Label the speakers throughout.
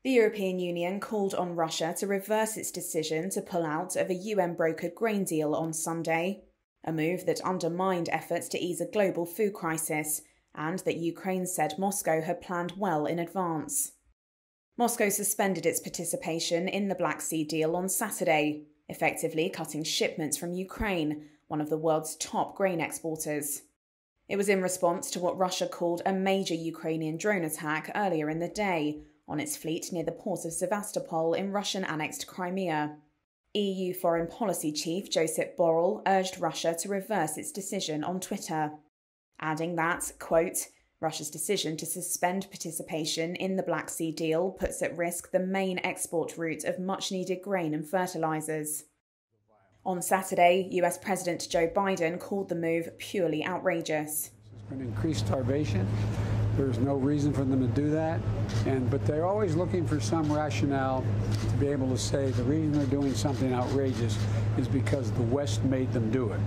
Speaker 1: The European Union called on Russia to reverse its decision to pull out of a UN-brokered grain deal on Sunday, a move that undermined efforts to ease a global food crisis, and that Ukraine said Moscow had planned well in advance. Moscow suspended its participation in the Black Sea deal on Saturday, effectively cutting shipments from Ukraine, one of the world's top grain exporters. It was in response to what Russia called a major Ukrainian drone attack earlier in the day on its fleet near the port of Sevastopol in Russian-annexed Crimea. EU Foreign Policy Chief Josep Borrell urged Russia to reverse its decision on Twitter, adding that, quote, Russia's decision to suspend participation in the Black Sea deal puts at risk the main export route of much-needed grain and fertilizers. On Saturday, US President Joe Biden called the move purely outrageous.
Speaker 2: It's going to increase starvation. There's no reason for them to do that, but they're always looking for some rationale to be able to say the reason they're doing something outrageous is because the West made them do it.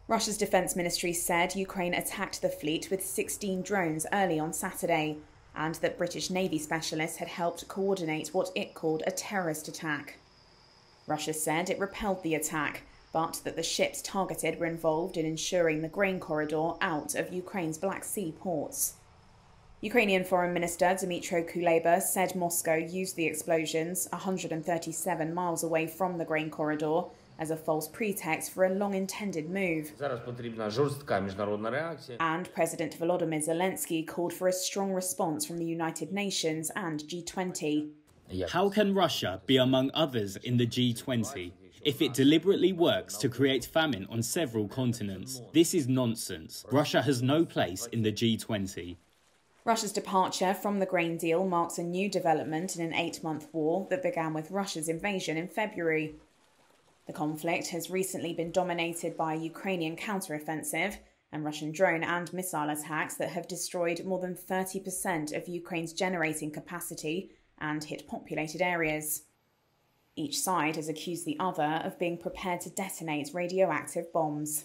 Speaker 1: Russia's defense ministry said Ukraine attacked the fleet with 16 drones early on Saturday, and that British Navy specialists had helped coordinate what it called a terrorist attack. Russia said it repelled the attack, but that the ships targeted were involved in ensuring the grain corridor out of Ukraine's Black Sea ports. Ukrainian Foreign Minister Dmytro Kuleba said Moscow used the explosions 137 miles away from the grain corridor as a false pretext for a long-intended move. And President Volodymyr Zelensky called for a strong response from the United Nations and G20.
Speaker 3: How can Russia be among others in the G20 if it deliberately works to create famine on several continents? This is nonsense. Russia has no place in the G20.
Speaker 1: Russia's departure from the grain deal marks a new development in an 8-month war that began with Russia's invasion in February. The conflict has recently been dominated by a Ukrainian counteroffensive and Russian drone and missile attacks that have destroyed more than 30% of Ukraine's generating capacity and hit populated areas. Each side has accused the other of being prepared to detonate radioactive bombs.